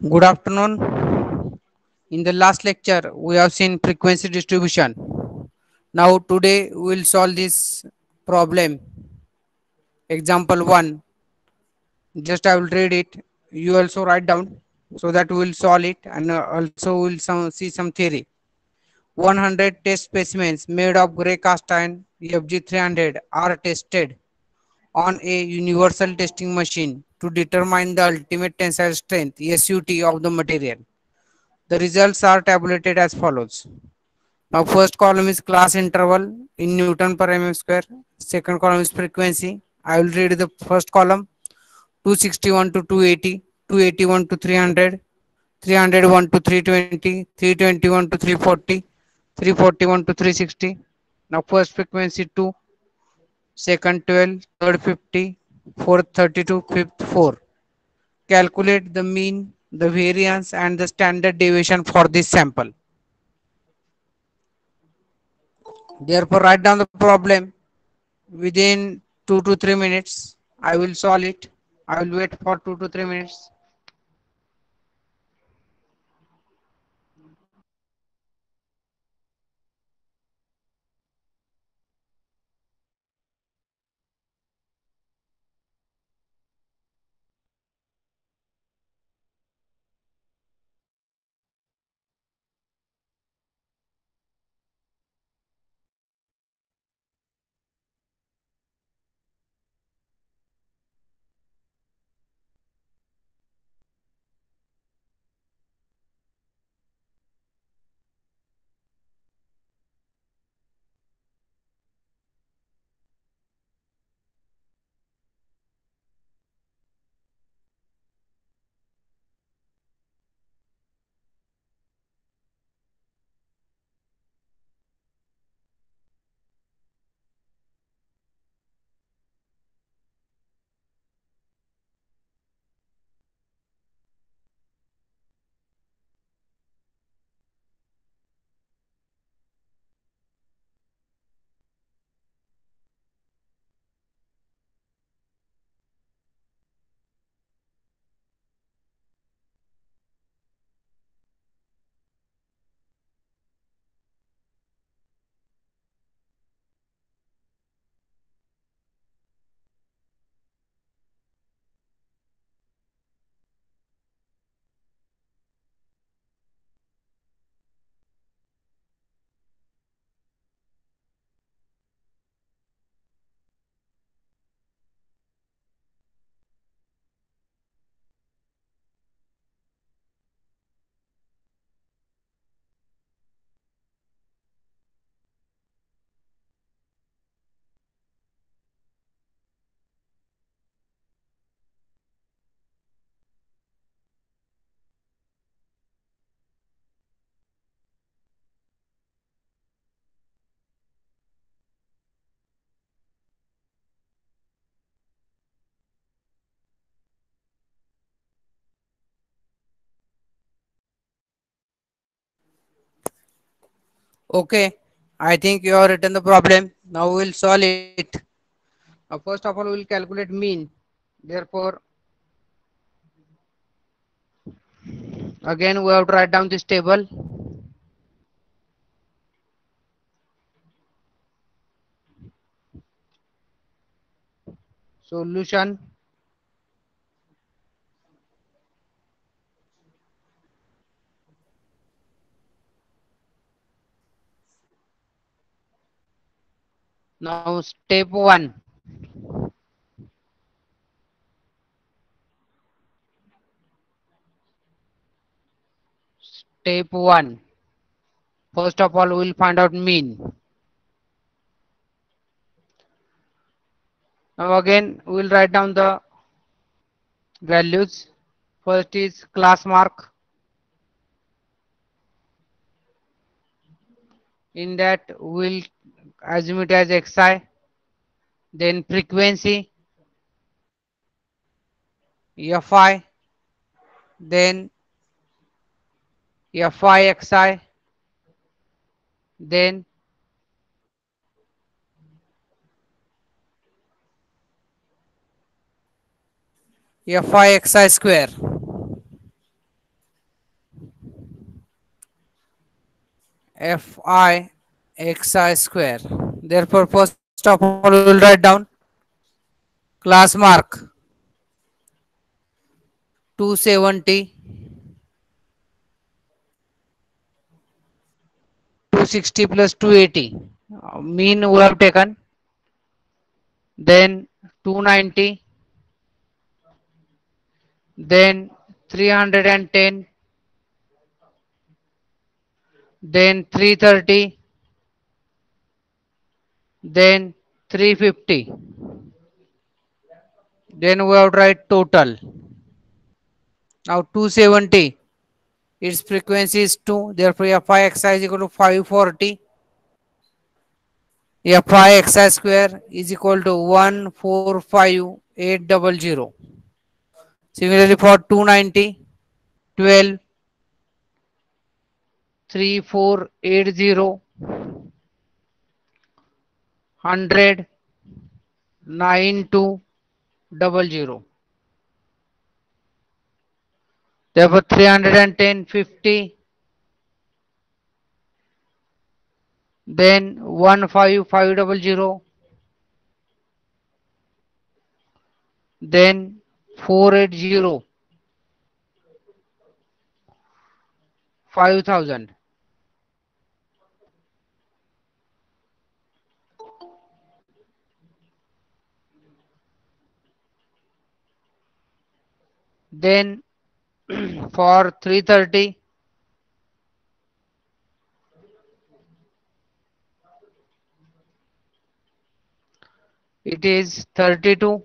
Good afternoon. In the last lecture, we have seen frequency distribution. Now, today we will solve this problem. Example 1. Just I will read it. You also write down so that we will solve it and also we will see some theory. 100 test specimens made of gray cast iron FG300 are tested on a universal testing machine to determine the ultimate tensile strength SUT of the material. The results are tabulated as follows. Now, first column is class interval in Newton per mm square. Second column is frequency. I will read the first column 261 to 280, 281 to 300, 301 to 320, 321 to 340, 341 to 360. Now, first frequency 2, second 12, third 50, fourth 32, fifth 4. Calculate the mean, the variance, and the standard deviation for this sample. Therefore, write down the problem within 2 to 3 minutes. I will solve it. I will wait for 2 to 3 minutes. Okay, I think you have written the problem. Now we will solve it. First of all, we will calculate mean. Therefore, again we have to write down this table. Solution. Now step 1. Step 1. First of all, we will find out mean. Now again, we will write down the values. First is class mark. In that, we will assume it as xi. Then frequency, fi. Then fi xi. Then fi xi square. Fi xi square. Therefore, first of all, we will write down class mark 270, 260 plus 280. Mean we have taken. Then 290. Then 310. Then 330. Then 350. Then we have to write total. Now 270. Its frequency is 2. Therefore, Fi xi is equal to 540. Fi xi square is equal to 145,800. Similarly, for 290, 12, 3480, 100, 9200. Therefore, 310, 50, then 15500, then 480, 5000. Then for 330, it is 32,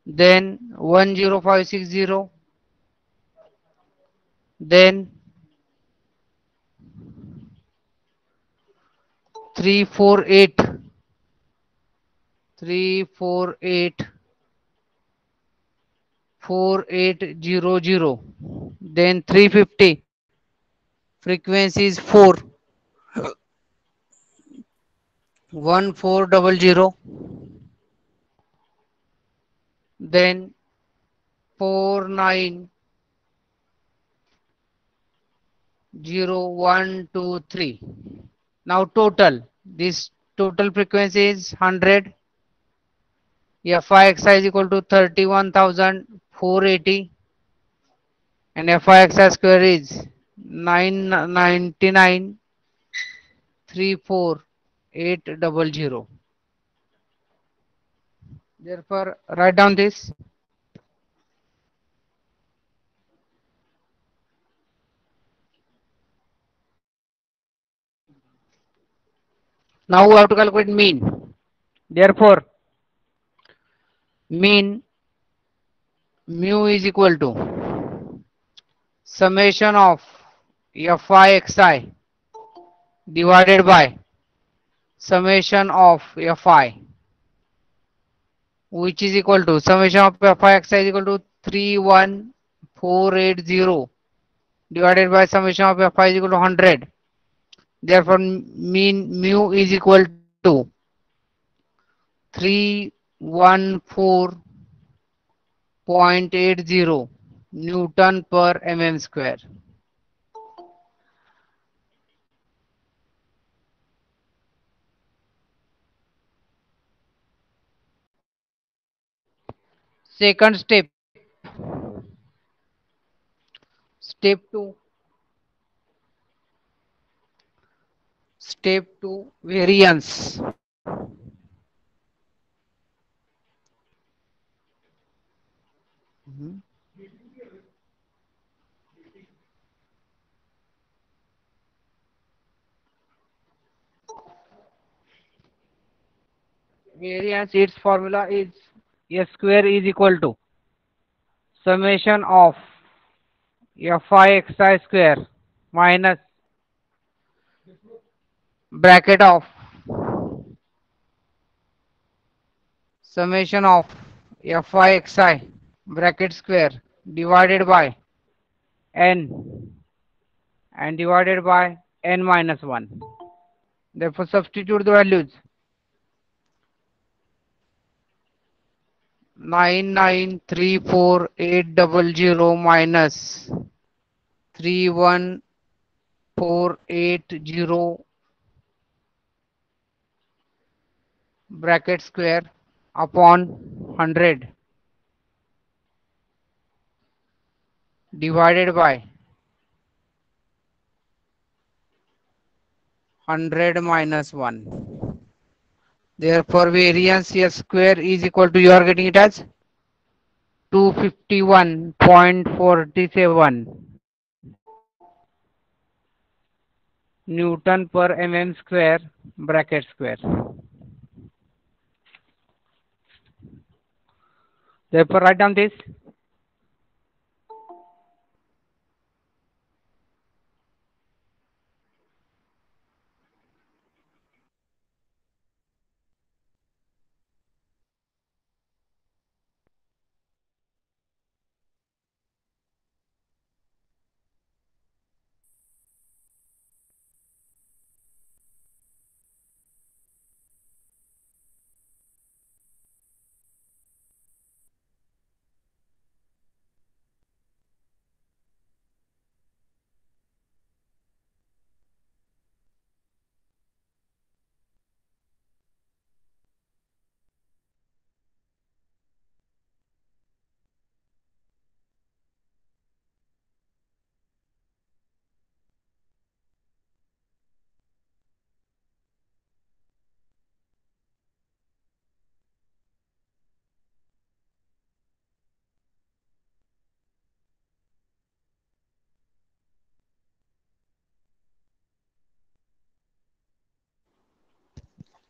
then 10560, then 348, 348, 4800, then 350. Frequency is 4, 1400, then 490123. Now total. This total frequency is 100. Fi xi is equal to 31,480 and Fi xi square is 999,34800. Therefore, write down this. Now we have to calculate mean. Therefore, mean mu is equal to summation of Fi xi divided by summation of Fi, which is equal to summation of Fi xi is equal to 31480 divided by summation of Fi is equal to 100. Therefore, mean mu is equal to 314.80 Newton per mm square. Second step. Step 2. Step 2, variance. Variance, its formula is S square is equal to summation of Fi xi square minus bracket of summation of Fi xi bracket square divided by n and divided by n minus 1. Therefore, substitute the values. 9934800 minus 31 480 bracket square upon 100 divided by 100 minus 1. Therefore, variance S square is equal to, you are getting it as 251.47 Newton per mm square bracket square. Therefore, write down this.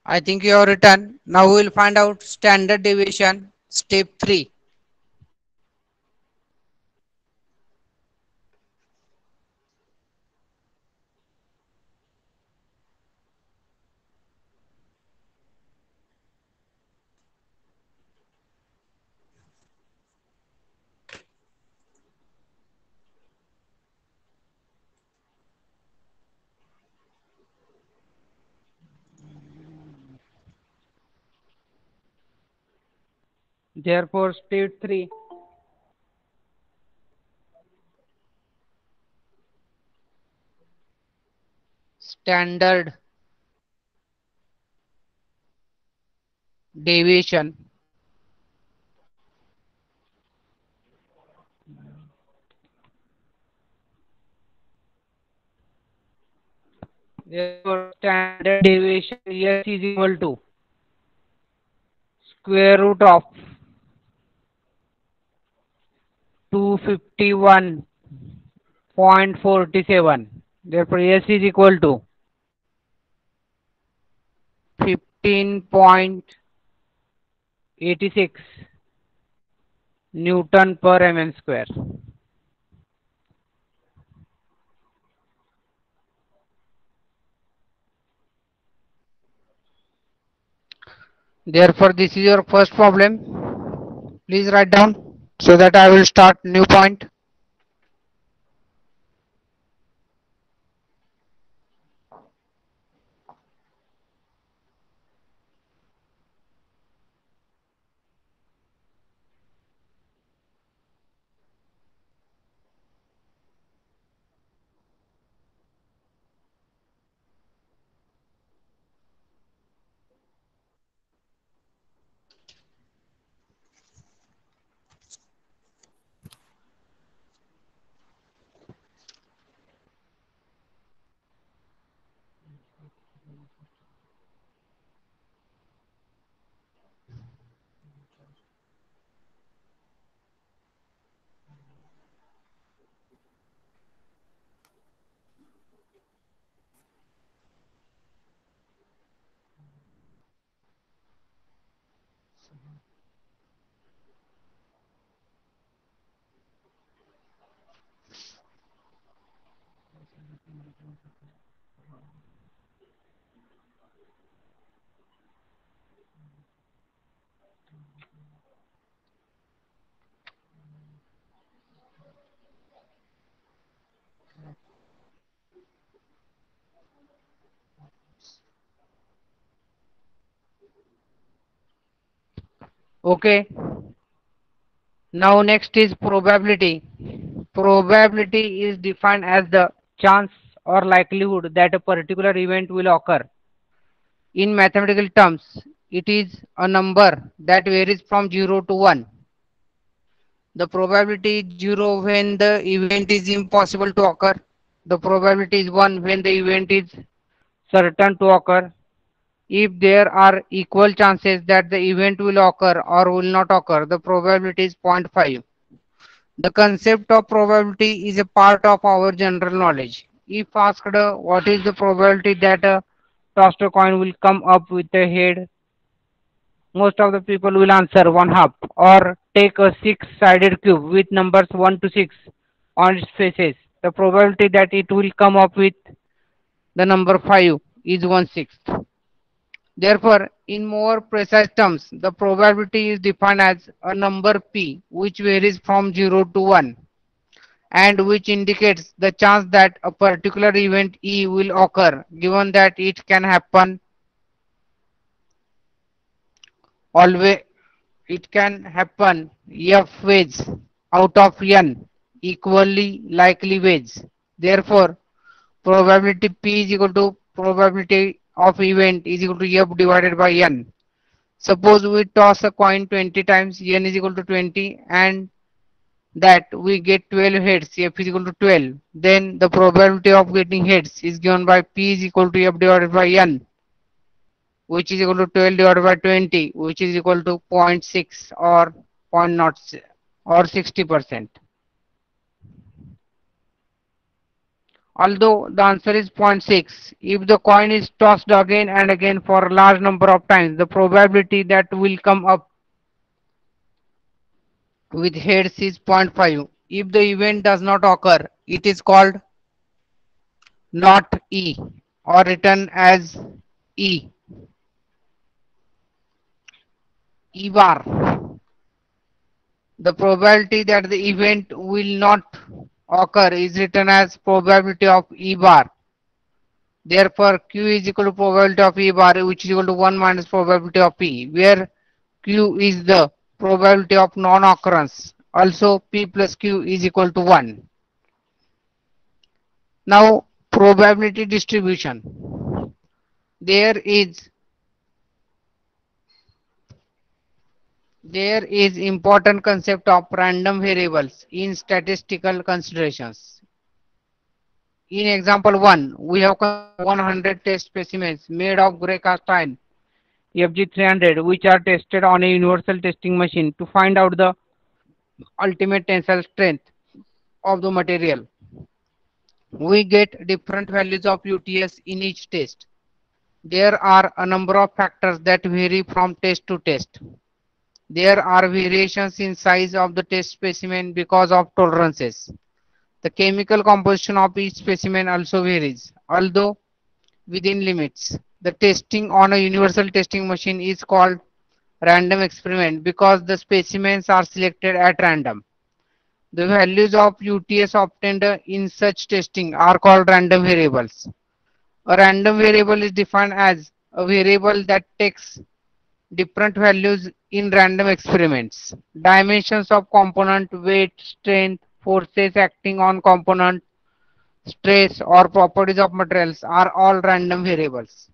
I think you have written. Now we will find out standard deviation, step 3. Therefore, step 3. Standard deviation therefore standard deviation S is equal to square root of 251.47. Therefore S is equal to 15.86 Newton per mm square. Therefore, this is your first problem. Please write down so that I will start new point. Okay. Now next is probability. Probability is defined as the chance or likelihood that a particular event will occur. In mathematical terms, it is a number that varies from 0 to 1. The probability is 0 when the event is impossible to occur. The probability is 1 when the event is certain to occur. If there are equal chances that the event will occur or will not occur, the probability is zero point 0.5. The concept of probability is a part of our general knowledge. If asked what is the probability that a tossed coin will come up with a head, most of the people will answer one half. Or take a six-sided cube with numbers 1 to 6 on its faces. The probability that it will come up with the number 5 is 1/6. Therefore, in more precise terms, the probability is defined as a number p which varies from 0 to 1 and which indicates the chance that a particular event E will occur, given that it can happen always. It can happen f ways out of n equally likely ways. Therefore, probability p is equal to probability of event is equal to f divided by n. Suppose we toss a coin 20 times, n is equal to 20, and that we get 12 heads, f is equal to 12. Then the probability of getting heads is given by p is equal to f divided by n, which is equal to 12 divided by 20, which is equal to zero point 0.6 or 0.0 or 60%. Although the answer is zero point 0.6, if the coin is tossed again and again for a large number of times, the probability that will come up with heads is zero point 0.5. If the event does not occur, it is called not E or written as E. E bar. The probability that the event will not occur is written as probability of E bar. Therefore, Q is equal to probability of E bar, which is equal to 1 minus probability of P, where Q is the probability of non-occurrence. Also, P plus Q is equal to 1. Now, probability distribution. There is important concept of random variables in statistical considerations. In example 1, we have 100 test specimens made of gray cast iron FG300 which are tested on a universal testing machine to find out the ultimate tensile strength of the material. We get different values of UTS in each test. There are a number of factors that vary from test to test. There are variations in size of the test specimen because of tolerances. The chemical composition of each specimen also varies, although within limits. The testing on a universal testing machine is called random experiment because the specimens are selected at random. The values of UTS obtained in such testing are called random variables. A random variable is defined as a variable that takes different values in random experiments. Dimensions of component, weight, strength, forces acting on component, stress or properties of materials are all random variables.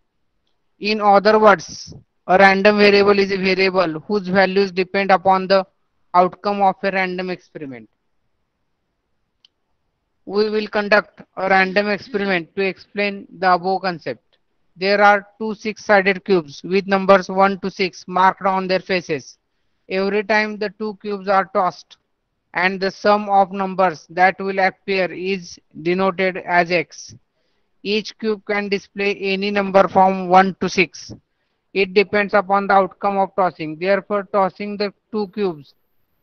In other words, a random variable is a variable whose values depend upon the outcome of a random experiment. We will conduct a random experiment to explain the above concept. There are two six-sided cubes with numbers 1 to 6 marked on their faces. Every time the two cubes are tossed, and the sum of numbers that will appear is denoted as x. Each cube can display any number from 1 to 6. It depends upon the outcome of tossing. Therefore, tossing the two cubes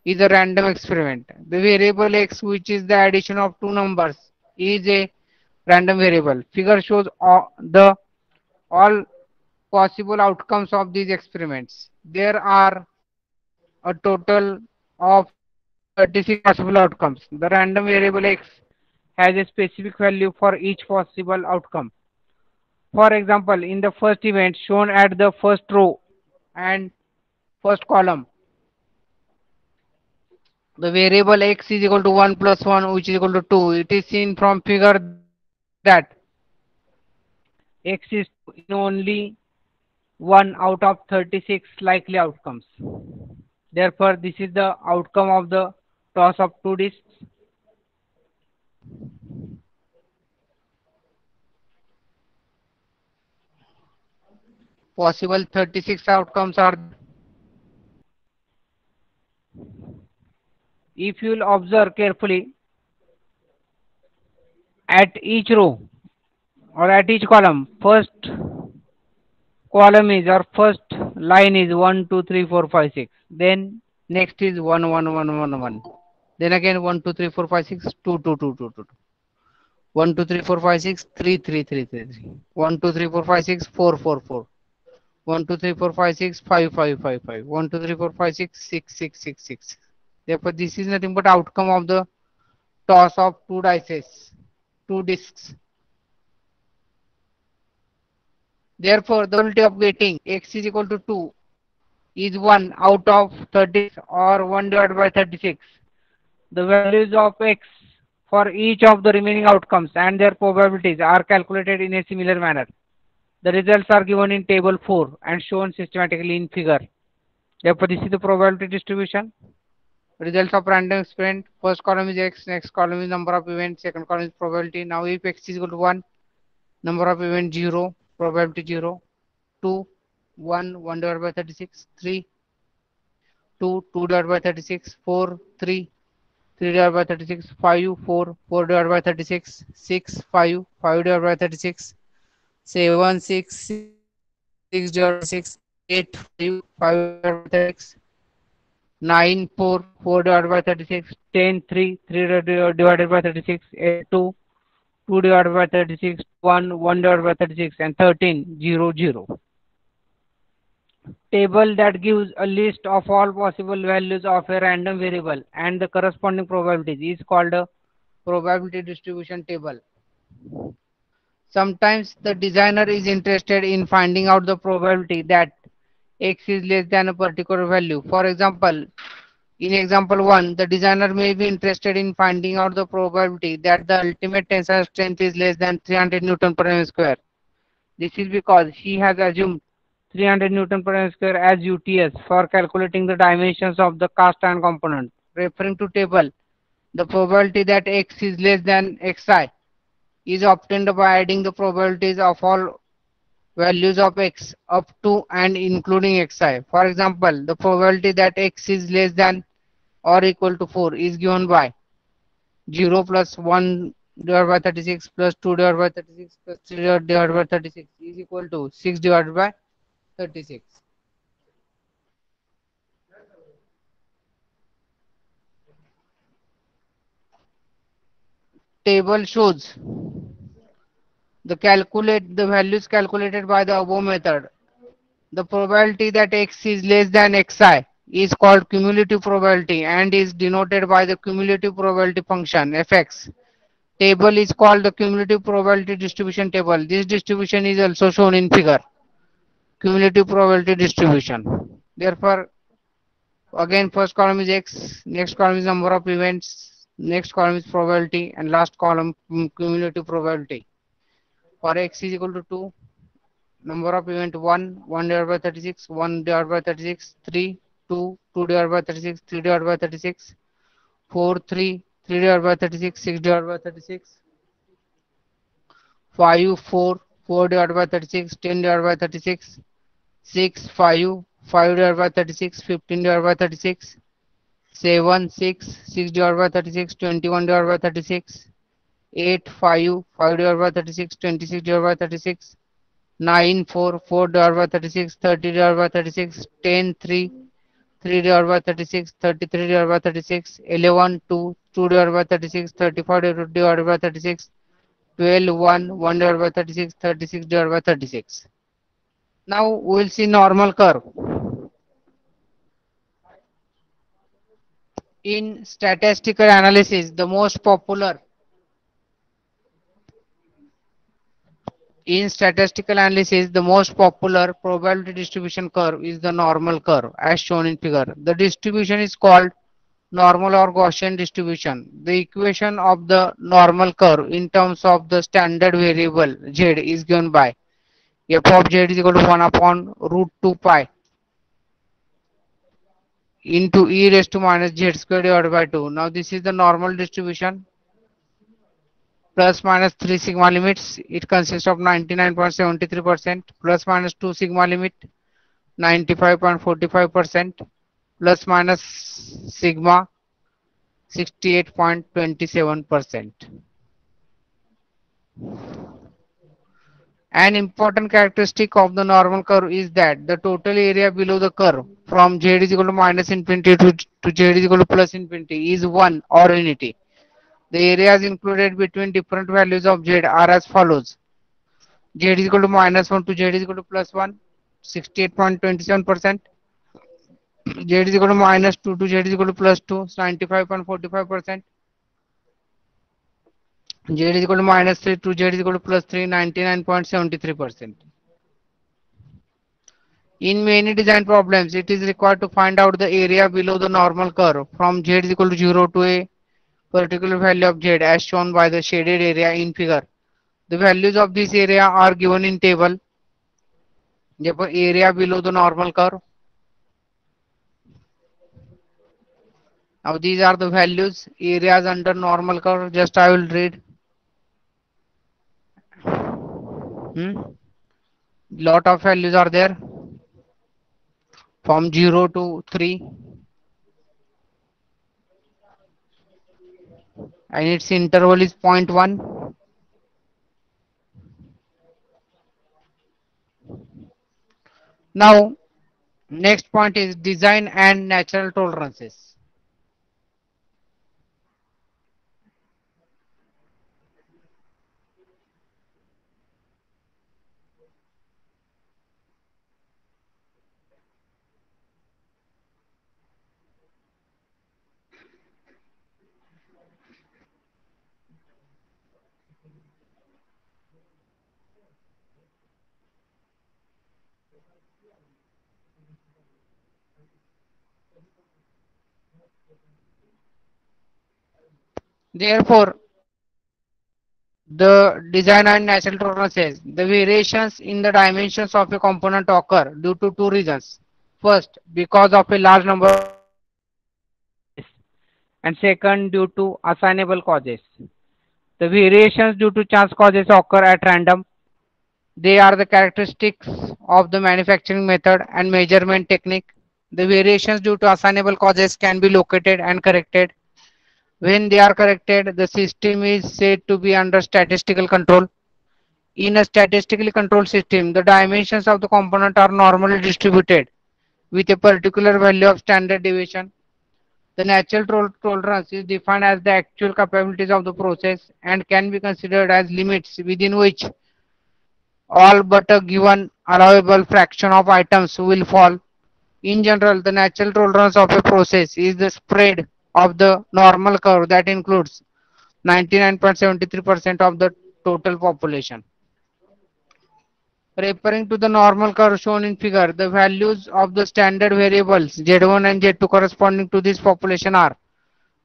is a random experiment. The variable x, which is the addition of two numbers, is a random variable. Figure shows all possible outcomes of these experiments. There are a total of 36 possible outcomes. The random variable x has a specific value for each possible outcome. For example, in the first event shown at the first row and first column, the variable x is equal to 1 plus 1 which is equal to 2. It is seen from figure that X is in only 1 out of 36 likely outcomes. Therefore, this is the outcome of the toss of two discs. Possible 36 outcomes are, if you will observe carefully, at each row or at each column, first column is or first line is 1, 2, 3, 4, 5, 6. Then next is 1, 1, 1, 1, 1. Then again 1, 2, 3, 4, 5, 6, 2, 2, 2, 2, 2. 1, 2, 3, 4, 5, 6, 3, 3, 3, 3, 3. 1, 2, 3, 4, 5, 6, 4, 4, 4. 1, 2, 3, 4, 5, 6, 5, 5, 5, 5. 1, 2, 3, 4, 5, 6, 6, 6, 6, 6. Therefore, this is nothing but outcome of the toss of two dice, two discs. Therefore, the probability of getting x is equal to 2 is 1 out of 30 or 1 divided by 36. The values of x for each of the remaining outcomes and their probabilities are calculated in a similar manner. The results are given in table 4 and shown systematically in figure. Therefore, this is the probability distribution. Results of random experiment. First column is x, next column is number of events, second column is probability. Now, if x is equal to 1, number of events 0, probability 0, 2, 1, 1 divided by 36, 3, 2, 2 divided by 36, 4, 3, 3 divided by 36, 5, 4, 4 divided by 36, 6, 5, 5 divided by 36, 7, 6, 6 divided by 6, 8, 5, 5 divided by 36, 9, 4, 4 divided by 36, 10, 3, 3 divided by 36, 8, 2, 2 divided by 36, 1, 1 divided by 36, and 13, 0, 0. Table that gives a list of all possible values of a random variable and the corresponding probabilities is called a probability distribution table. Sometimes the designer is interested in finding out the probability that x is less than a particular value. For example, in example 1, the designer may be interested in finding out the probability that the ultimate tensile strength is less than 300 Newton per mm square. This is because he has assumed 300 Newton per mm square as UTS for calculating the dimensions of the cast iron component. Referring to table, the probability that x is less than xi is obtained by adding the probabilities of all values of x up to and including xi. For example, the probability that x is less than or equal to 4 is given by 0 plus 1 divided by 36 plus 2 divided by 36 plus 3 divided by 36 is equal to 6 divided by 36. Table shows the values calculated by the above method. The probability that x is less than xi is called cumulative probability and is denoted by the cumulative probability function fx. Table is called the cumulative probability distribution table. This distribution is also shown in figure. Cumulative probability distribution. Therefore, again first column is x, next column is number of events, next column is probability, and last column cumulative probability. For x is equal to 2, number of event 1, 1 divided by 36, 1 divided by 36, 3, 2, 2 divided by 36, 3 divided by 36, 4, 3, 3 divided by 36, 6 divided by 36, 5, 4, 4 divided by 36, 10 divided by 36, 6, 5, 5 divided by 36, 15 divided by 36, 7, 6, 6 divided by 36, 21 divided by 36, 8, 5, 5 divided by 36, 26 divided by 36, 9, 4, 4 divided by 36, 30 divided by 36, 10, 3, 3 divided by 36, 33 divided by 36, 11, 2, 2 divided by 36, 35 divided by 36, 12, 1, 1 divided by 36, 36 divided by 36. Now we will see normal curve. In statistical analysis, the most popular probability distribution curve is the normal curve as shown in figure. The distribution is called normal or Gaussian distribution. The equation of the normal curve in terms of the standard variable z is given by f of z is equal to 1 upon root 2 pi into e raised to minus z square divided by 2. Now this is the normal distribution plus minus 3 sigma limits. It consists of 99.73% plus minus 2 sigma limit 95.45% plus minus sigma 68.27%. An important characteristic of the normal curve is that the total area below the curve from z is equal to minus infinity to z is equal to plus infinity is 1 or unity. The areas included between different values of z are as follows. Z is equal to minus 1 to Z is equal to plus 1, 68.27%. Z is equal to minus 2 to Z is equal to plus 2, 95.45%. Z is equal to minus 3 to Z is equal to plus 3, 99.73%. In many design problems, it is required to find out the area below the normal curve from Z is equal to 0 to a particular value of Z as shown by the shaded area in figure. The values of this area are given in table. Therefore, area below the normal curve. Now these are the values, areas under normal curve. Just I will read. Lot of values are there from 0 to 3 and its interval is 0.1. Now next point is design and natural tolerances. Therefore, the design and natural tolerances, the variations in the dimensions of a component occur due to two reasons. First, because of a large number and second due to assignable causes. The variations due to chance causes occur at random. They are the characteristics of the manufacturing method and measurement technique. The variations due to assignable causes can be located and corrected. When they are corrected, the system is said to be under statistical control. In a statistically controlled system, the dimensions of the component are normally distributed with a particular value of standard deviation. The natural tolerance is defined as the actual capabilities of the process and can be considered as limits within which all but a given allowable fraction of items will fall. In general, the natural tolerance of a process is the spread of the normal curve that includes 99.73% of the total population. Referring to the normal curve shown in figure, the values of the standard variables Z1 and Z2 corresponding to this population are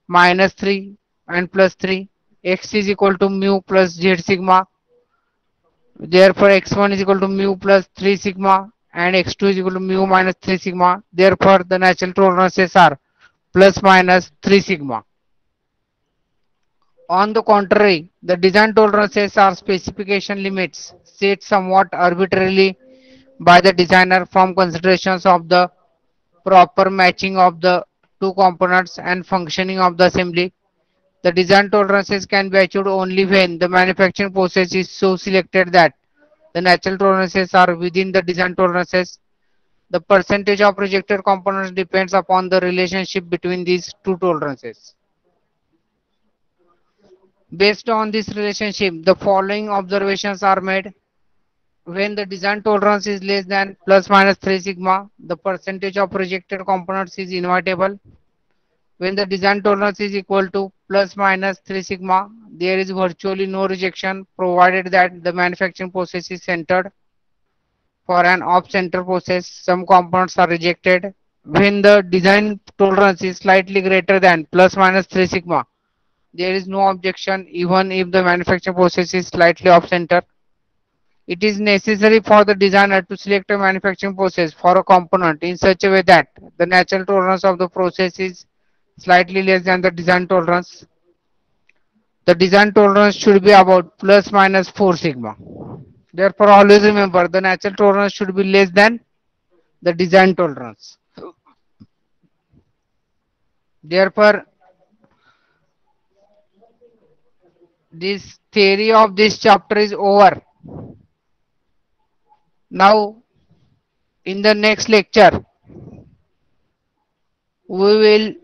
minus 3 and plus 3. X is equal to mu plus Z sigma. Therefore, x1 is equal to mu plus 3 sigma and x2 is equal to mu minus 3 sigma. Therefore, the natural tolerances are plus minus 3 sigma. On the contrary, the design tolerances are specification limits set somewhat arbitrarily by the designer from considerations of the proper matching of the two components and functioning of the assembly. The design tolerances can be achieved only when the manufacturing process is so selected that the natural tolerances are within the design tolerances. The percentage of rejected components depends upon the relationship between these two tolerances. Based on this relationship, the following observations are made. When the design tolerance is less than plus minus 3 sigma, the percentage of rejected components is inevitable. When the design tolerance is equal to plus minus 3 sigma, there is virtually no rejection provided that the manufacturing process is centered. For an off-center process, some components are rejected. When the design tolerance is slightly greater than plus minus 3 sigma, there is no objection even if the manufacturing process is slightly off-center. It is necessary for the designer to select a manufacturing process for a component in such a way that the natural tolerance of the process is slightly less than the design tolerance. The design tolerance should be about plus minus 4 sigma. Therefore, always remember the natural tolerance should be less than the design tolerance. Therefore, this theory of this chapter is over. Now, in the next lecture, we will